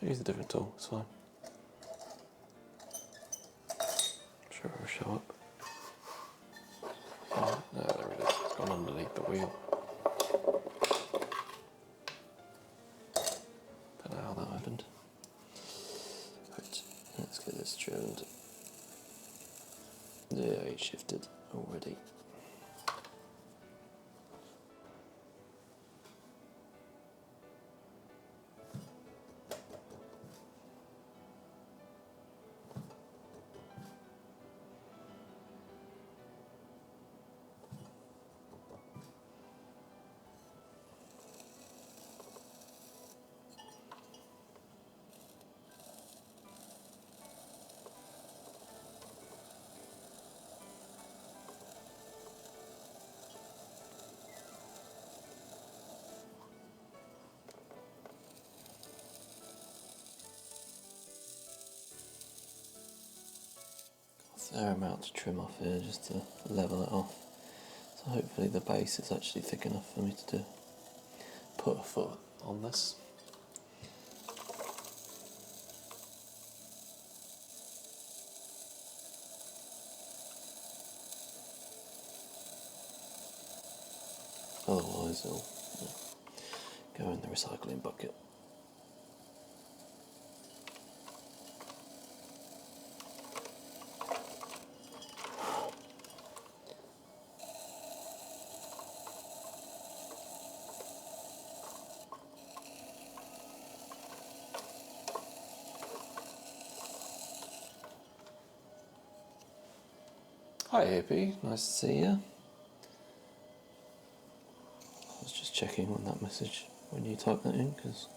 Use a different tool, it's fine. I'm sure it'll show up. Oh, no, there it is. It's gone underneath the wheel. Don't know how that happened. Right, let's get this trimmed. Yeah, it's shifted already. Fair amount to trim off here just to level it off. So hopefully the base is actually thick enough for me to put a foot on this. Otherwise it'll go in the recycling bucket. Hi AP, nice to see you. I was just checking on that message when you typed that in, because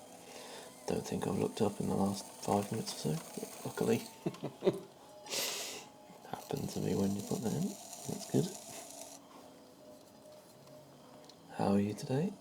I don't think I've looked up in the last 5 minutes or so, but luckily it happened to me when you put that in. That's good. How are you today?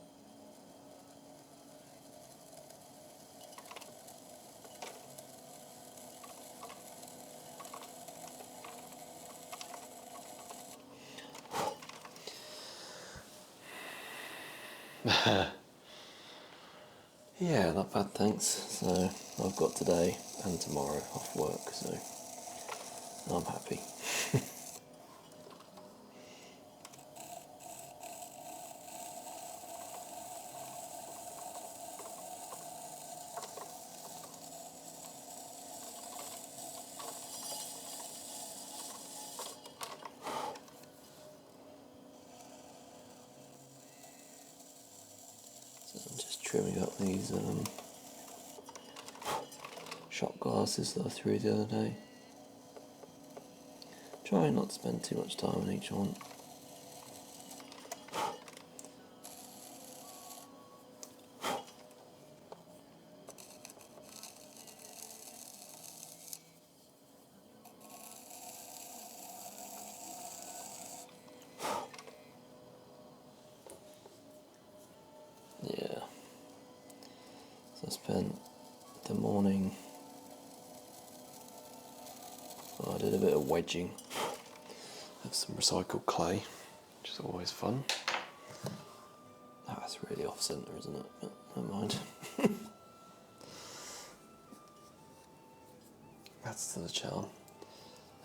Yeah, not bad, thanks. So I've got today and tomorrow off work, so I'm happy. So I'm just trimming up these shot glasses that I threw the other day. Trying not to spend too much time on each one. Yeah. So I spent the morning, I did a bit of wedging of some recycled clay, which is always fun. That's really off centre, isn't it? But never mind. That's to the charm.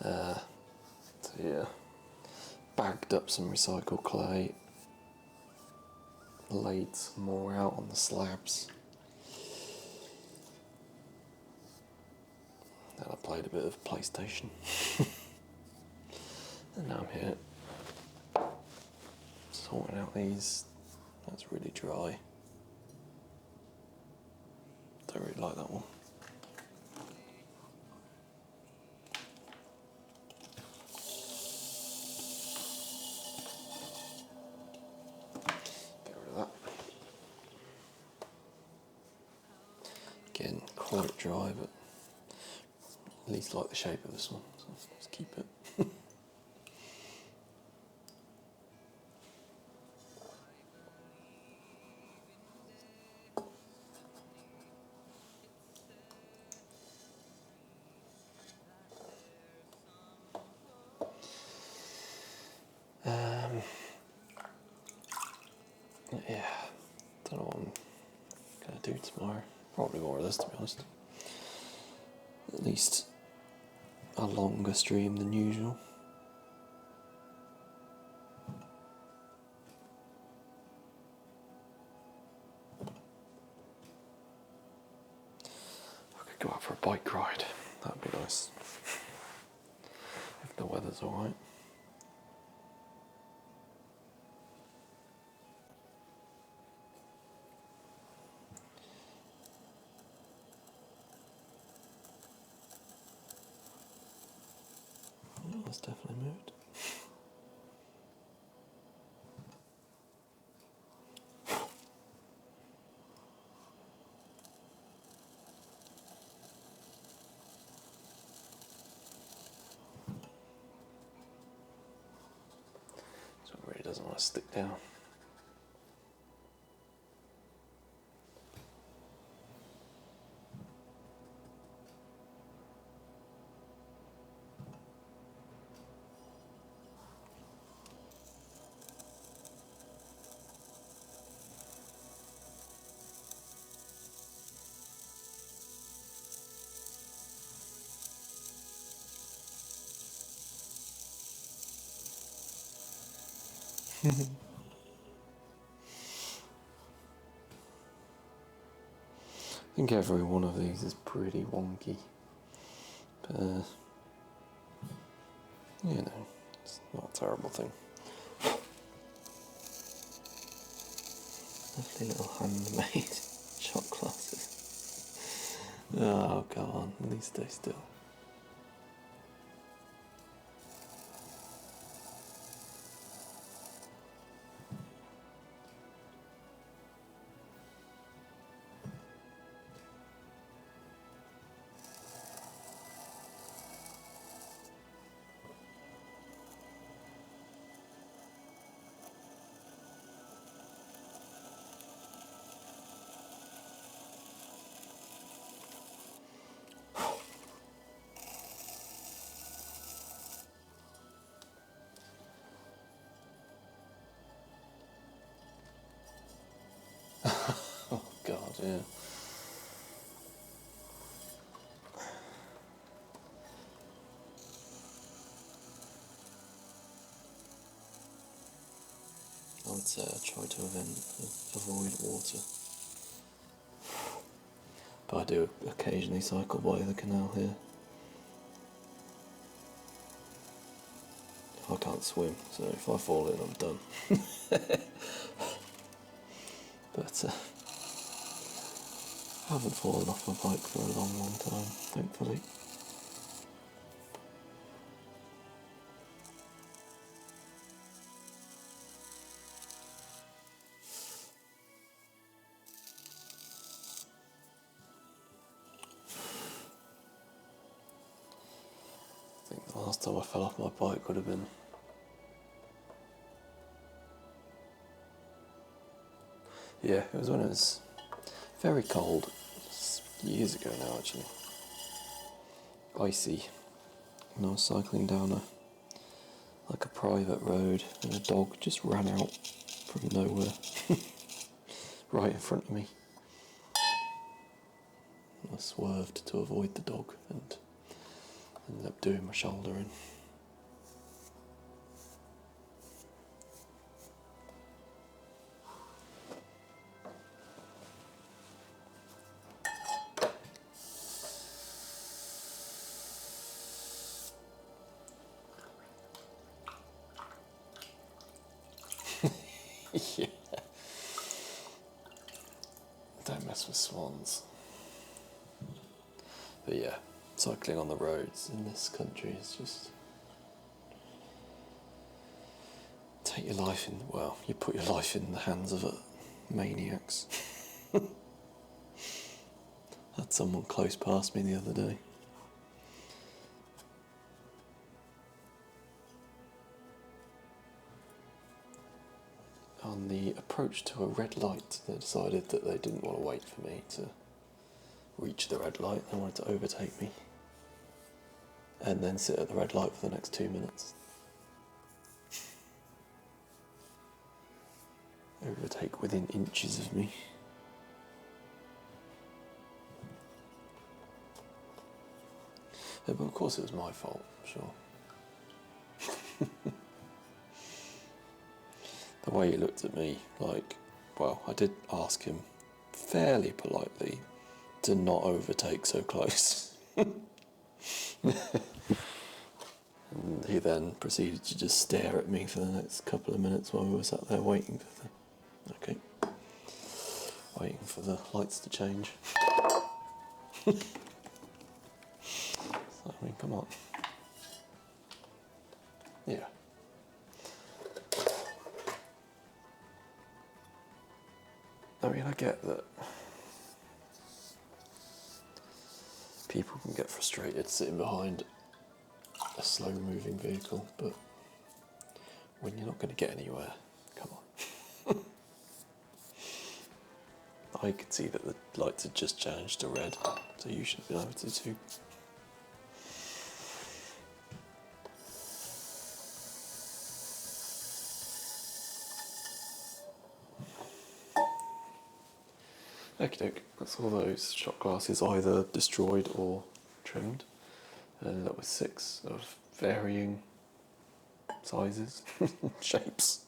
So yeah, bagged up some recycled clay, laid some more out on the slabs. Then I played a bit of PlayStation. And now I'm here sorting out these. That's really dry. Don't really like that one. Get rid of that. Again, quite dry, but at least like the shape of this one, so let's keep it. Yeah, don't know what I'm gonna do tomorrow. Probably more of this, to be honest. at least a longer stream than usual. I could go out for a bike ride, that'd be nice, if the weather's alright. Oh, that's definitely moved. So it really doesn't want to stick down. I think every one of these is pretty wonky, but you know, it's not a terrible thing. Lovely little handmade shot glasses. Oh, go on, at least stay still. Oh God, yeah. I would say I try to avoid water, but I do occasionally cycle by the canal here. I can't swim, so if I fall in, I'm done. But I haven't fallen off my bike for a long, long time, thankfully. I think the last time I fell off my bike would have been it was when it was very cold, years ago now actually, icy, and I was cycling down a private road and a dog just ran out from nowhere right in front of me. I swerved to avoid the dog and ended up doing my shoulder in. Yeah. Don't mess with swans. But yeah, cycling on the roads in this country is just take your life in, well, you put your life in the hands of maniacs. Had someone close past me the other day. On the approach to a red light, they decided that they didn't want to wait for me to reach the red light. They wanted to overtake me and then sit at the red light for the next 2 minutes. Overtake within inches of me. Yeah, but of course it was my fault, sure. The way he looked at me, like, well, I did ask him fairly politely to not overtake so close. And he then proceeded to just stare at me for the next couple of minutes while we were sat there waiting for waiting for the lights to change. So, I mean, come on. Yeah. I mean, I get that people can get frustrated sitting behind a slow-moving vehicle, but when you're not going to get anywhere, come on. I could see that the lights had just changed to red, so you should have been able to too. Okie doke, that's all those shot glasses either destroyed or trimmed. And that was 6 of varying sizes, shapes.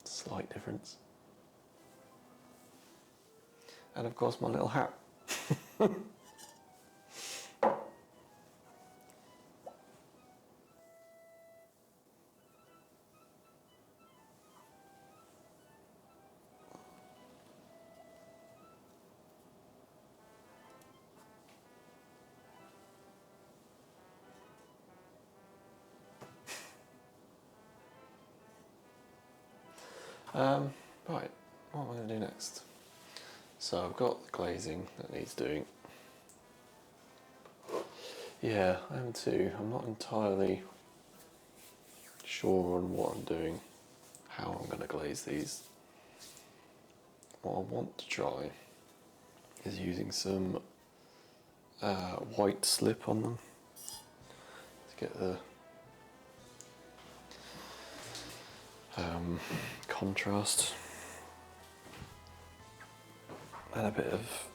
Slight difference. And of course my little hat. Right, what am I going to do next? So I've got the glazing that needs doing. Yeah, I am too. I'm not entirely sure on what I'm doing, how I'm going to glaze these. What I want to try is using some white slip on them to get the contrast and a bit of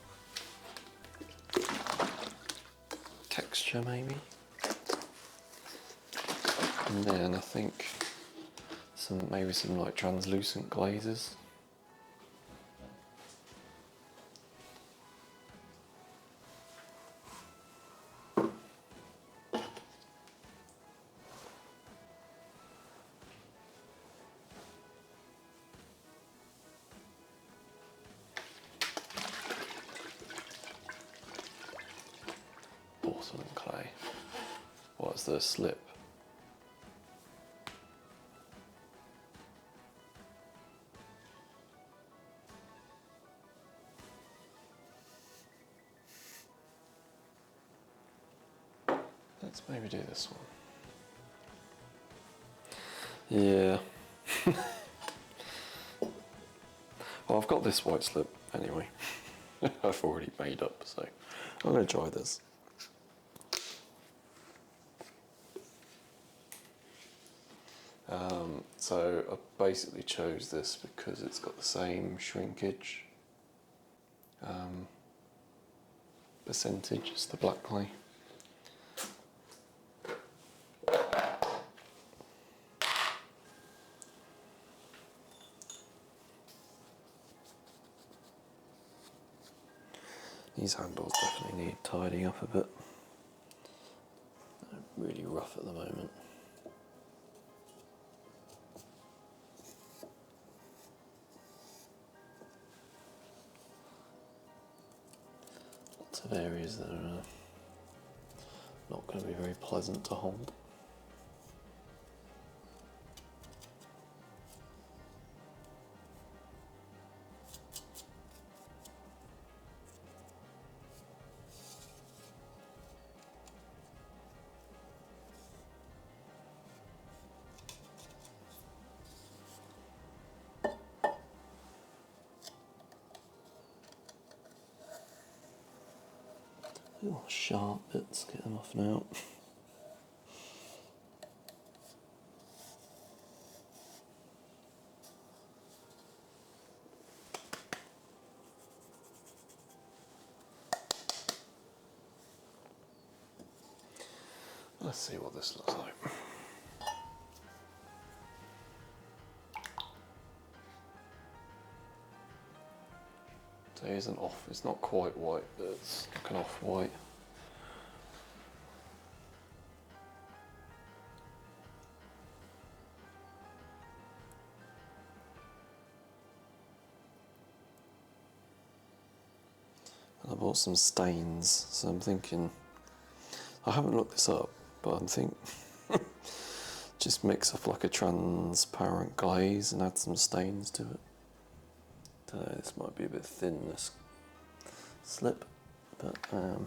texture maybe. And then I think maybe some like translucent glazes. Porcelain clay. What's the slip? Let's maybe do this one. Yeah. Well, I've got this white slip anyway. I've already made up, so I'm going to try this. So I basically chose this because it's got the same shrinkage percentage as the black clay. These handles definitely need tidying up a bit. They're really rough at the moment. Lots of areas that are not going to be very pleasant to hold. Little sharp bits, get them off now. Let's see what this looks like. So here's an off, it's not quite white, but it's like an off-white. And I bought some stains, so I'm thinking, I haven't looked this up, but I'm thinking just mix up like a transparent glaze and add some stains to it. Don't know, this might be a bit thin, this slip, but no.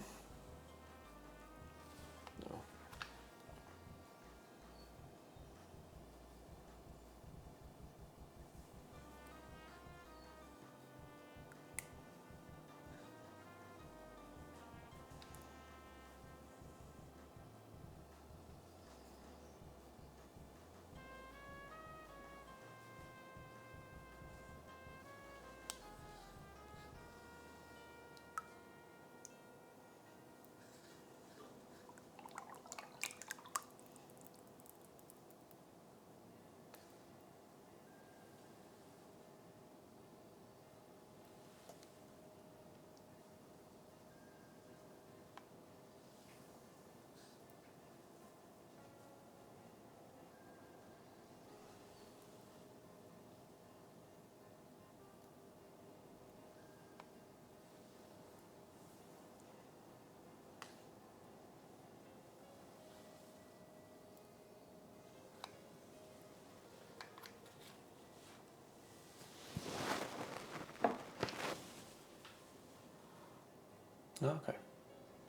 Oh, okay,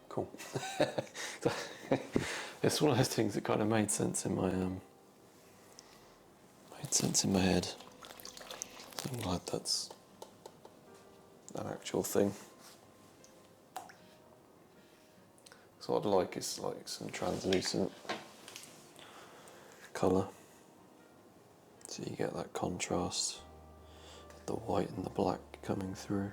cool. It's one of those things that kind of made sense in my head. So I'm glad that's an actual thing. So what I'd like is like some translucent colour, so you get that contrast, the white and the black coming through.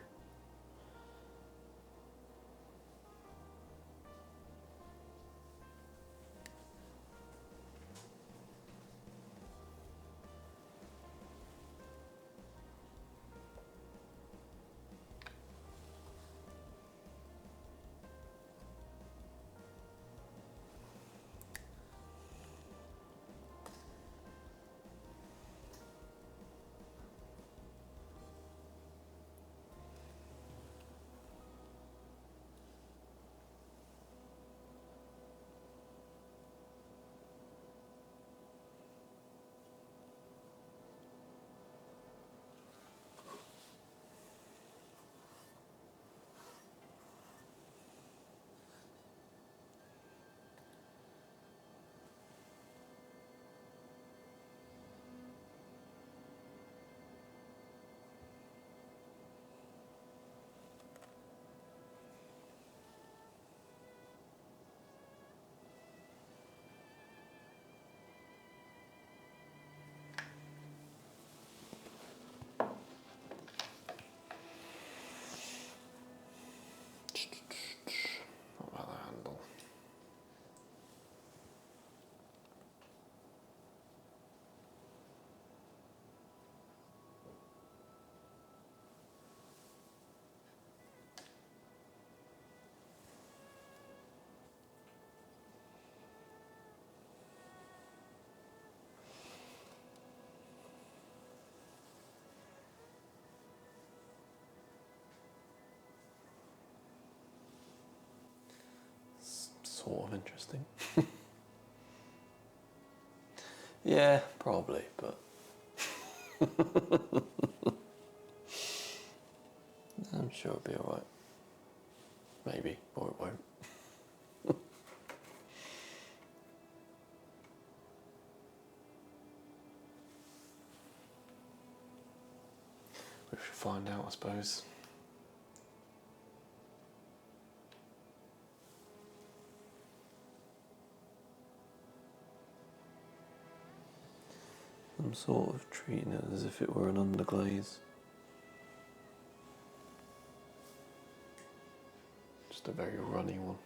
What about the handle? Sort of interesting. Yeah, probably, but I'm sure it'll be alright. Maybe, or it won't. We should find out, I suppose. I'm sort of treating it as if it were an underglaze. Just a very runny one.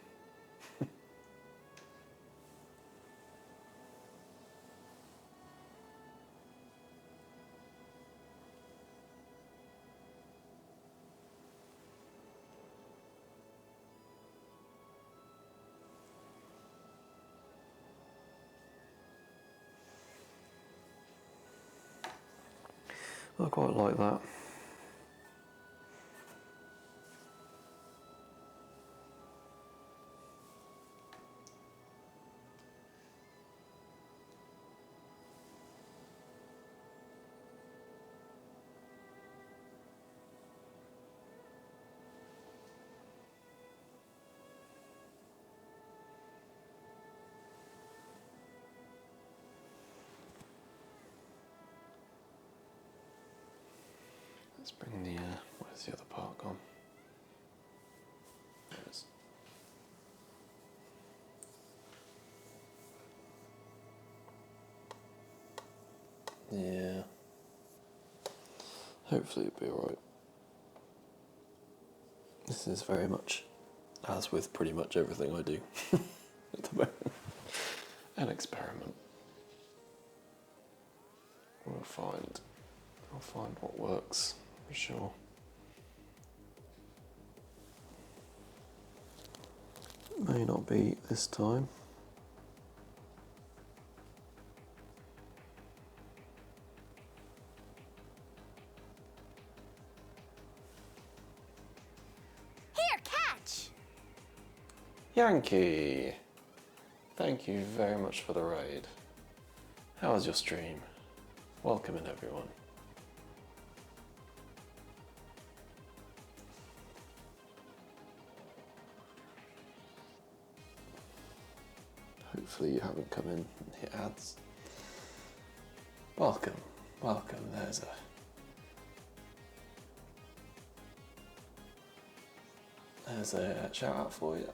I quite like that. Let's bring the, where's the other part gone? There it is. Yeah. Hopefully it'll be alright. This is very much, as with pretty much everything I do at the moment, an experiment. I'll find what works, for sure. May not be this time. Here, catch! Yankee! Thank you very much for the raid. How was your stream? Welcome in, everyone. Hopefully you haven't come in and hit ads. Welcome, welcome. There's a shout out for you.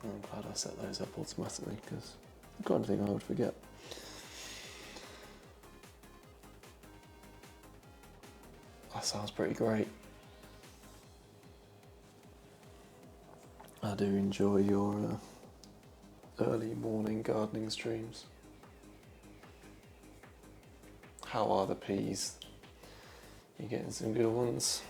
I'm glad I set those up automatically because I've got anything I would forget. That sounds pretty great. I do enjoy your early morning gardening streams. How are the peas? You getting some good ones?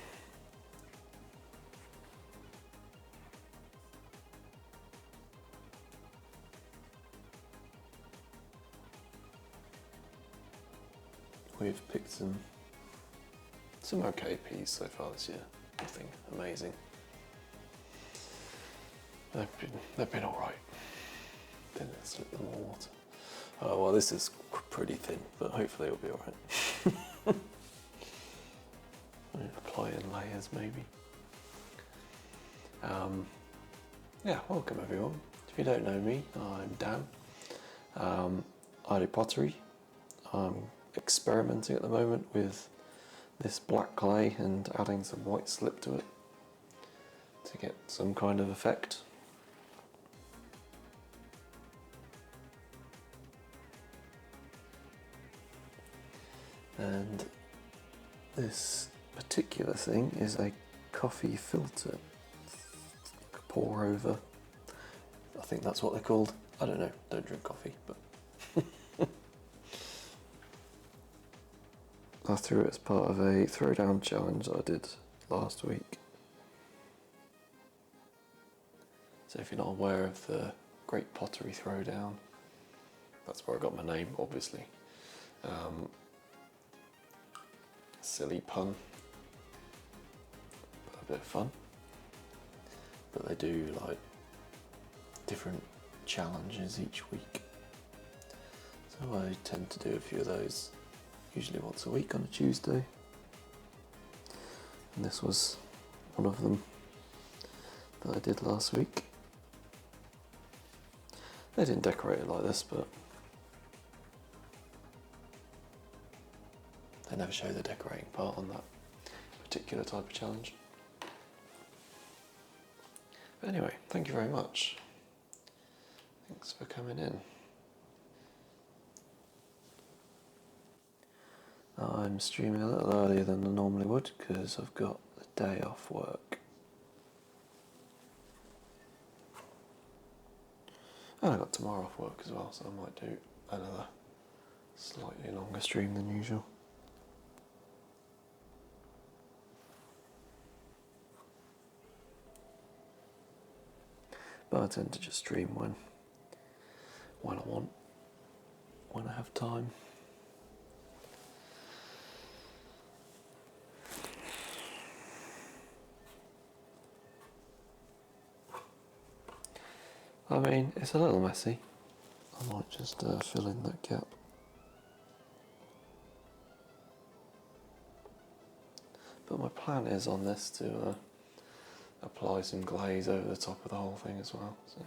We've picked some okay peas so far this year. Nothing amazing. They've been all right. Then let's slip them more water. Oh well, this is pretty thin, but hopefully it'll be all right. Apply in layers maybe. Yeah, welcome everyone. If you don't know me, I'm Dan. I do pottery. I'm experimenting at the moment with this black clay and adding some white slip to it to get some kind of effect. And this particular thing is a coffee filter. Pour over. I think that's what they're called. I don't know, don't drink coffee, but I threw it as part of a throwdown challenge that I did last week. So if you're not aware of the Great Pottery Throwdown, that's where I got my name, obviously. Silly pun, but a bit of fun. But they do like different challenges each week. So I tend to do a few of those, usually once a week on a Tuesday. And this was one of them that I did last week. They didn't decorate it like this, but they never show the decorating part on that particular type of challenge. But anyway, thank you very much. Thanks for coming in. I'm streaming a little earlier than I normally would because I've got the day off work. And I've got tomorrow off work as well, so I might do another slightly longer stream than usual. But I tend to just stream when I want, when I have time. I mean, it's a little messy. I might just fill in that gap. But my plan is on this to apply some glaze over the top of the whole thing as well. So.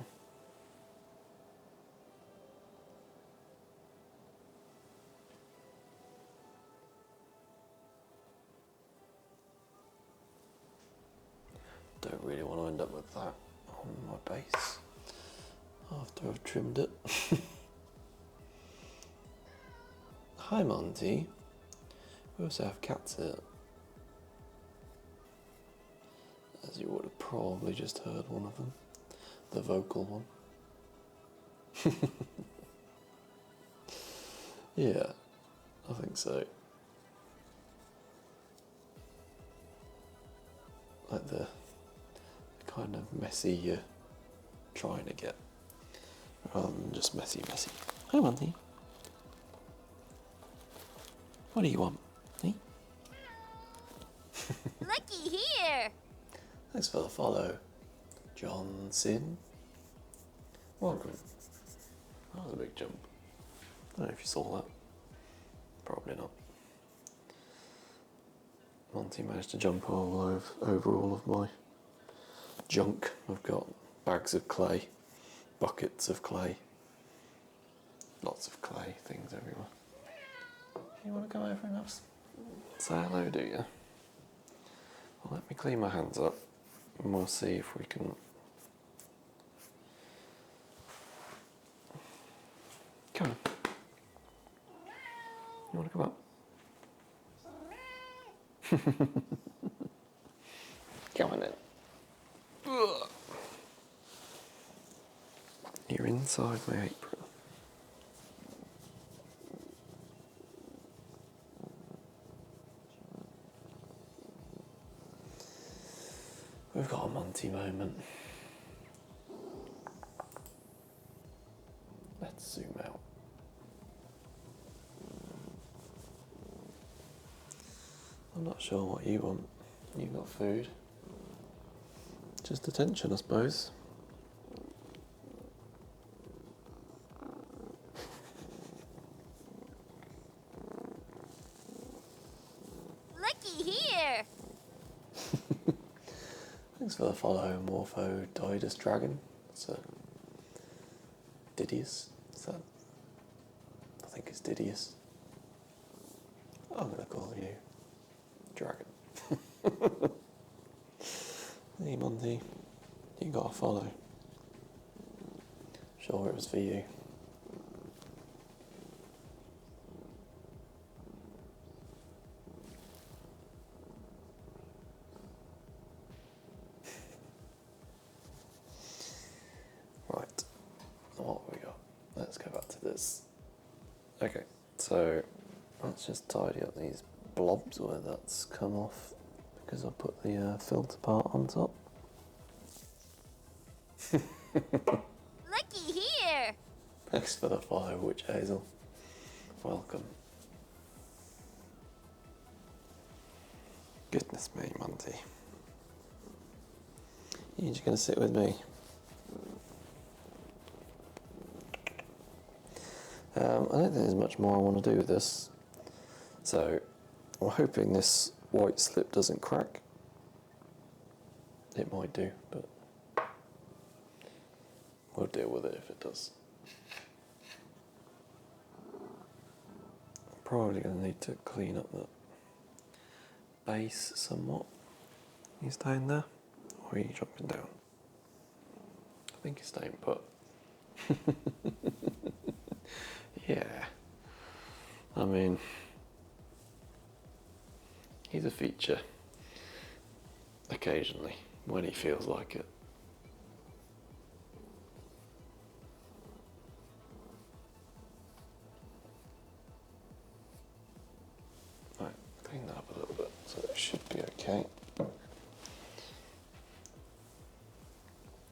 Don't really want to end up with that on my base after I've trimmed it. Hi Monty, we also have cats here. As you would have probably just heard one of them, the vocal one. Yeah, I think so. Like the kind of messy you're trying to get, rather than just messy. Hi Monty. What do you want? Eh? Looky here. Thanks for the follow, Johnson. Welcome. That was a big jump. I don't know if you saw that. Probably not. Monty managed to jump over all of my junk. I've got bags of clay, buckets of clay, lots of clay, things everywhere. You want to come over and say hello, do you? Well, let me clean my hands up and we'll see if we can... Come on. You want to come up? Come on then. Ugh. You're inside my apron. We've got a Monty moment. Let's zoom out. I'm not sure what you want. You got food. Just attention, I suppose. Looky here. Thanks for the follow, Morpho Didus Dragon. It's a Didius. So I think it's Didius. I'm gonna call you Dragon. Hey Monty, you got a follow. Sure it was for you. Right, what have we got? Let's go back to this. Okay, so let's just tidy up these blobs where that's come off because I put the filter part on top. Looky here. Thanks for the follow, Witch Hazel. Welcome. Goodness me, Monty. You're just going to sit with me. I don't think there's much more I want to do with this. So, I'm hoping this white slip doesn't crack. It might do, but we'll deal with it if it does. I'm probably going to need to clean up the base somewhat. You staying there? Or are you jumping down? I think you're staying put. Yeah. I mean, he's a feature. Occasionally, when he feels like it. Right, clean that up a little bit so it should be okay.